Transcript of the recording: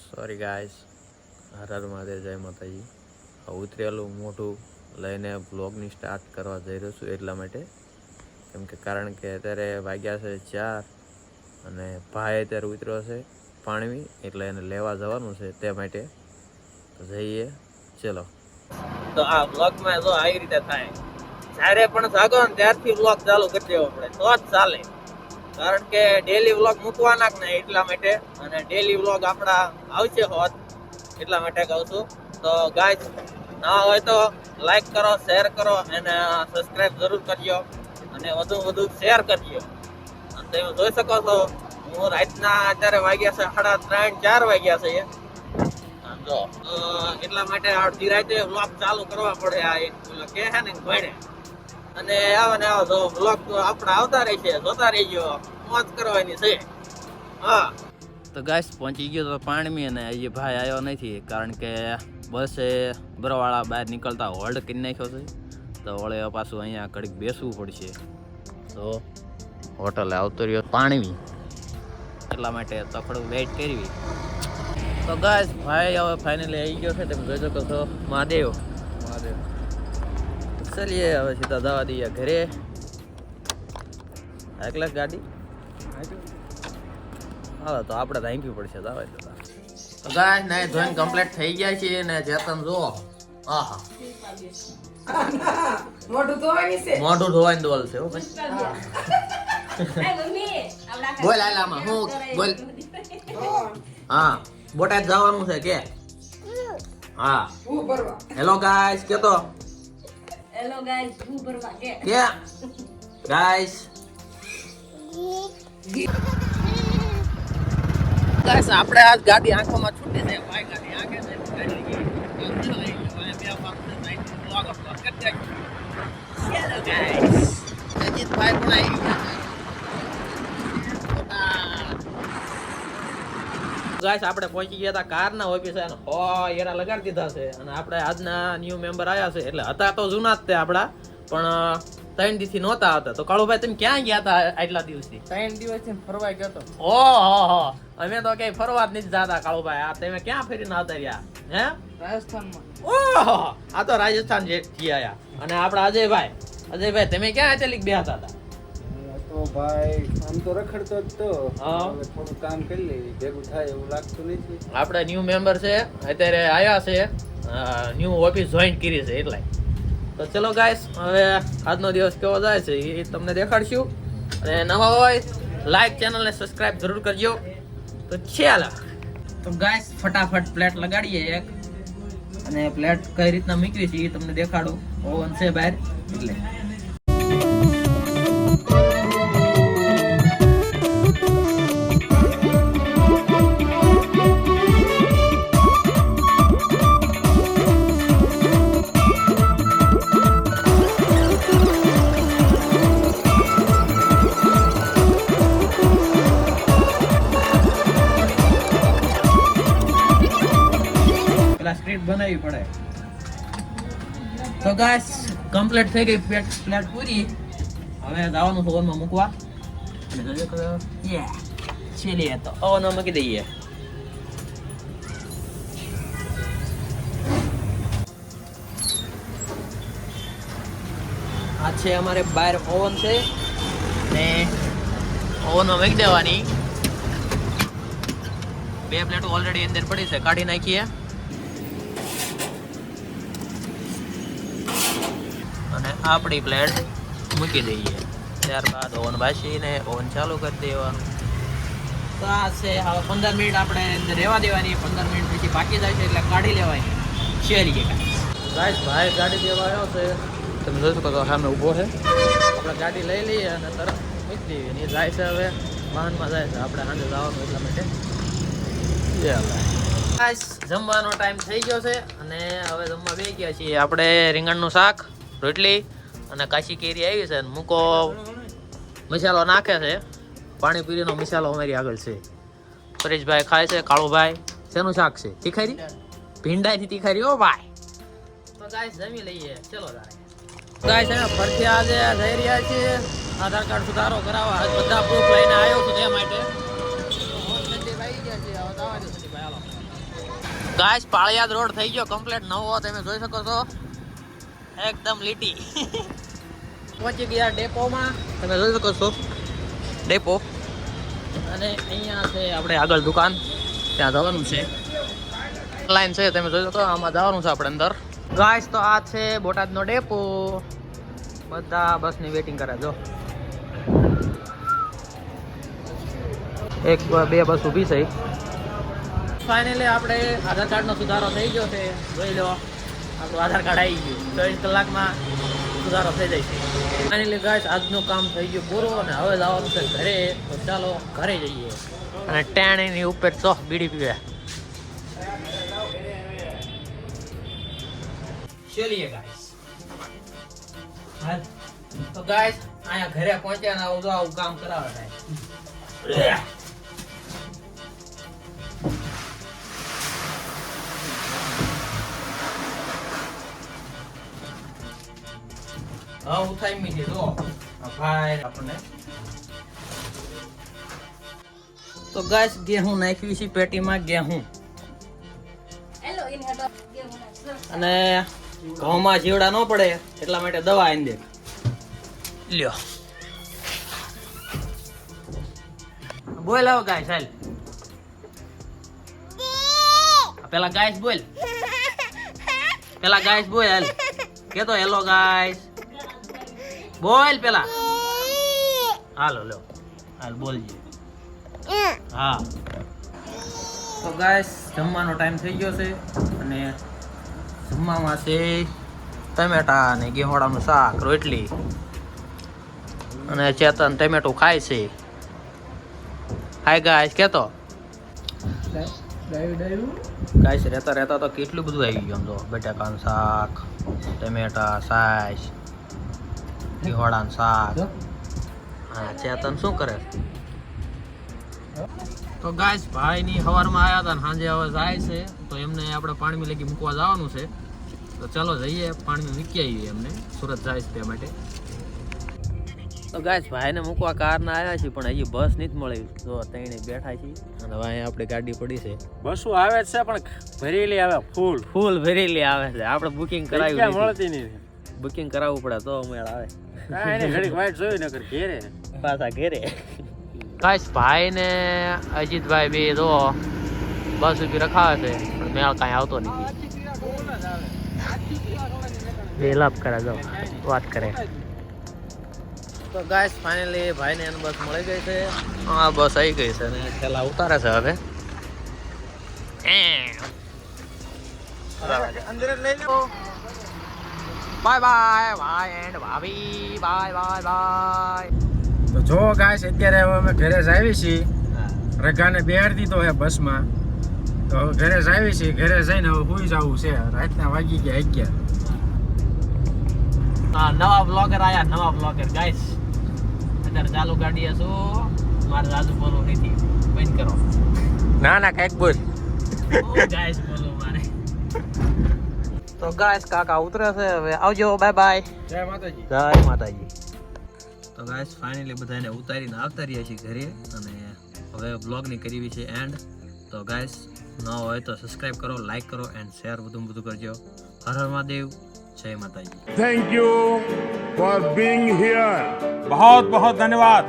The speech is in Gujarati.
સોરી ગાઈસ, હર હર મહાદેવ, જય માતાજી. ઉતરેલું મોઢું લઈને બ્લોગની સ્ટાર્ટ કરવા જઈ રહ્યો છું એટલા માટે, કેમ કે કારણ કે અત્યારે વાગ્યા છે 4 અને ભાઈ અત્યારે ઉતર્યો છે પાણવી, એટલે એને લેવા જવાનું છે તે માટે તો જઈએ. ચલો. તો આ બ્લોગમાં જો આવી રીતે થાય, જ્યારે પણ જાગો ને ત્યારથી બ્લોગ ચાલુ કરી દેવો પડે તો જ ચાલે, કારણ કે ડેલી વ્લોગ મૂકવાના જ નહીં એટલા માટે, અને ડેલી વ્લોગ આપણા આવશે હોત એટલા માટે કહું છું. તો ગાઈસ, ના હોય તો લાઈક કરો, શેર કરો અને સબસ્ક્રાઇબ જરૂર કરજો, અને વધુ શેર કરજો. અને તમે જોઈ શકો છો હું રાતના અત્યારે વાગ્યા છે 3:30-4 વાગ્યા છે જો, એટલા માટે અડધી રાતે વ્લોગ ચાલુ કરવા પડે. આ એક કે છે ને ભણે અને આવો ને આવો જો વ્લોગ આપણે આવતા રહેશે, જોતા રહેજો, મોજ કરવાની છે. હા તો ગાઈસ, પહોંચી ગયો તો પાણમી, અને એ ભાઈ આવ્યો નથી કારણ કે બસે બરોવાળા બહાર નીકળતા હોલ્ડ કરી નાખ્યો છે, તો વળે પાછું અહીંયા ઘડીક બેસવું પડશે. તો હોટલે આવતો રહ્યો પાણવી, એટલા માટે તો થોડું વેઇટ કરવી. તો ગાઈસ, ભાઈ હવે ફાઇનલી આવી ગયો છે, તમે જોઈ શકો છો. મહાદેવ ચલીએ હવે સીધા જવા દઈએ ઘરે. એકલા ગાડી હા, તો આપણે થેન્ક યુ પડશે. તો ગાઈસ, ને જોઈન કમ્પ્લીટ થઈ ગયા છે, ને ચેતન જો આહા મોઢું ધોવાની દોલ છે. હો ભાઈ બોલ આલામાં હું બોલ. હા, બોટાદ જવાનું છે કે? હા. હેલો ગાઈસ કેતો. હેલો ગાઈસ, હું ભરવા કે ગાઈસ. ગાઈસ, આપણે આજ ગાડી આંખોમાં છૂટી છે. ભાઈ ગાડી આંખે છે, ગાડી ગઈ. બે પાક નાઈટ બ્લોગ અપલોડ કરી દે. હેલો ગાઈસ, અજીત ભાઈ પણ આવી ગયા. ગાઈસ, આપણે પહોંચી ગયા હતા કારના ઓફિસે, અને એરા લગાડી દીધા છે, અને આપણે આજના ન્યૂ મેમ્બર આવ્યા છે. એટલે હતા તો જૂના જ તે આપડા, પણ 3 દિવસથી નહોતા હતા. તો કાળુભાઈ, તમે ક્યાં ગયા હતા આટલા દિવસથી? 3 દિવસથી ફરવા ગયો તો. ઓહો, અમે તો કઈ ફરવા જ નથી જતા કાળુભાઈ. આ તમે ક્યાં ફરીને આવતા રહ્યા? હે, રાજસ્થાનમાં. ઓહો, આ તો રાજસ્થાન જે ગયા. અને આપડા અજયભાઈ તમે ક્યાં અચાલિક બે હતા? તો ભાઈ આમ તો રખડતો જ તો, થોડું કામ કરી લેવી, ભેગું થાય એવું લાગતું નથી. આપણે ન્યૂ મેમ્બર છે, અત્યારે આવ્યા છે, ન્યૂ ઓફિસ જોઈન કરી છે એટલે. તો ચલો ગાઈસ, હવે આજનો દિવસ કેવો જાય છે એ તમને દેખાડશું. અને નવા હોય લાઈક, ચેનલને સબસ્ક્રાઇબ જરૂર કરજો. તો ચાલો. તો ગાઈસ, ફટાફટ પ્લેટ લગાડીએ એક, અને પ્લેટ કઈ રીતના મૂકવી છે એ તમને દેખાડું. ઓવન છે બહાર એટલે. સ્ટ્રીટ બનાવવી પડે. તો ગાઈસ, કમ્પ્લીટ થઈ ગઈ પ્લેટ પૂરી. હવે જવાનું છે ઓવનમાં મૂકવા. ચલીએ તો ઓવનમાં મૂકી દઈએ. આ છે અમારે બહાર ઓવન છે, ને ઓવનમાં મૂકી દેવાની. 2 પ્લેટો ઓલરેડી અંદર પડી છે, કાઢી નાખીએ. અને આપણી પ્લેટ મૂકી દઈએ. ત્યારબાદ ઓવન બાસીને ઓવન ચાલુ કરી દેવાનું. તો આ છે, હવે 15 મિનિટ આપણે અંદર રહેવા દેવાની. 15 મિનિટ પછી બાકી જાય છે એટલે કાઢી લેવાની. શેરીએ ગાઈસ, ભાઈ ગાડી દેવા આવ્યો છે, તમે જોઈ શકો સામે ઊભો છે. આપણે ગાડી લઈ લઈએ અને તરત મૂકી દઈએ. એ જાય છે, હવે વાહનમાં જાય છે. આપણે સાંજે જવાનું એટલા માટે. ગાઈસ, જમવાનો ટાઈમ થઈ ગયો છે, અને હવે જમવા બેસી ગયા છીએ. આપણે રીંગણનું શાક, રોટલી અને કાશી કેરી આવી છે. મૂકો મસાલો નાખે છે, પાણીપુરીનો મસાલો અમારી આગળ છે. પરેશભાઈ ખાય છે. કાળુભાઈ શેનું શાક છે? તીખારી, ભીંડાની તીખારી. ઓ ભાઈ, તો ગાઈસ જમી લઈએ. ચલો ગાઈસ, ફરથી આજે જઈ રહ્યા છીએ આધાર કાર્ડ સુધારો કરાવવા. આજ બધા પ્રૂફ લઈને આવ્યો છું તે માટે. ગાઈસ પાળિયાદ રોડ થઈ ગયો કમ્પ્લીટ નવો, તમે જોઈ શકો છો એકદમ લીટી. પહોંચી ગયા ડેપોમાં, તમે જોઈ શકો છો ડેપો. અને અહીંયા છે આપણે આગળ દુકાન, ત્યાં જવાનું છે. લાઈન છે તમે જોઈ શકો, આમાં જવાનું છે આપણે અંદર. ગાઈસ તો આ છે બોટાદનો ડેપો, બધા બસની વેટિંગ કરે. જો એક બે બસ ઊભી છે. ફાઇનલી આપણે આધાર કાર્ડનો સુધારો થઈ ગયો છે, જોઈ લો આપણું આધાર કાર્ડ આવી ગયું. 24 કલાકમાં સુધારો થઈ જાય છે. ફાઇનલી ગાઈસ આજનું કામ થઈ ગયું પૂરું અને હવે જવાનું છે ઘરે. તો ચાલો ઘરે જઈએ. અને ટેણીની ઉપર તો બીડી પીવે. ચલીએ ગાઈસ. તો ગાઈસ અહીંયા ઘરે પહોંચ્યા ને આવું કામ કરાવે થાય. હા ઉઠાઈ મીધી તો ભાઈ આપણને. તો ગાઈસ ગેહું નાખ્યું છે પેટીમાં, ગેહું. અને ઘઉંમાં જીવડા ન પડે એટલા માટે દવા આની દે. લ્યો બોલ આવો ગાઈસ. હાલ પેલા ગાઈસ બોલ, પેલા ગાઈસ બોલ. હાલ કે તો હેલો ગાઈસ બોલ પેલા. હાલો લો હાલ બોલજે. હા તો ગાઈસ જમવાનો ટાઈમ થઈ ગયો છે અને જમવામાં છે ટમેટા અને ગેહોડાનું શાક, રોટલી. અને ચેતન ટમેટું ખાય છે. હાય ગાઈસ કેતો ગાઈસ રહેતા રહેતા તો કેટલું બધું આવી ગયું. તો બટાકાનું શાક, ટમેટા, સાસ, ગેહોડાનું શાક. હા ચેતન શું કરે? તો ગાઈસ ભાઈની સવારમાં આવ્યા હતા ને સાંજે હવે જાય છે, તો એમને આપણે પાણી લગી મૂકવા જવાનું છે. તો ચાલો જઈએ પાણી મૂકી આવીએ. એમને સુરત જાય છે તે માટે. તો ગાઈસ ભાઈને મૂકવા કારના આવ્યા છે પણ હજી બસ નથી મળી. જો ત્રણે બેઠા છીએ અને હવે અહીંયા આપણી ગાડી પડી છે. બસો આવે છે પણ ભરેલી આવે, ફૂલ ભરેલી આવે છે. આપણે બુકિંગ કરાવી મળતી નહીં. બુકિંગ કરાવવું પડે તો મેળ આવે. ઘડીક વાઈટ જોયું નકર ઘેરે પાછા ઘેરે. ગાઈસ ભાઈ ને અજીતભાઈ બે જો બસ ઉભી રખાવે છે પણ મેળ કાંઈ આવતો નથી. બે લાભ કરે જો વાત કરે. તો ગાઈસ ફાઇનલી ભાઈને એની બસ મળી ગઈ છે. હા બસ આવી ગઈ છે અને પેલા ઉતારે છે હવે. અંદર લઈ લો. બાય બાય ભાઈ એન્ડ ભાભી. Bye bye bye. તો જો ગાઈસ અત્યારે હવે અમે ઘરે જ આવી છીએ. રઘાને બેહાડી દીધો છે બસમાં. તો હવે ઘરે જ આવી છીએ. ઘરે જઈને હવે સુઈ જવું છે. રાતના વાગી ગયા 11. હા નવા બ્લોગર આયા, નવા બ્લોગર ગાઈસ. અત્યારે ચાલુ ગાડી છો મારે રાજુ બોલવું નથી, બંધ કરો. ના ના કઈક બોલ. ગાઈસ બોલો મારે. તો ગાઈસ કાકા ઉતરે છે હવે. આવજો બાય બાય. જય માતાજી. જય માતાજી. તો ગાઈસ ફાઇનલી બધાને ઉતારીને આવતા રહ્યા છીએ ઘરે અને હવે બ્લોગની કરવી છે એન્ડ. તો ગાઈસ ન હોય તો સબસ્ક્રાઇબ કરો, લાઈક કરો એન્ડ શેર બધું કરજો. હર હર મહાદેવ. જય માતાજી. Thank you for being here. बहुत बहुत धन्यवाद.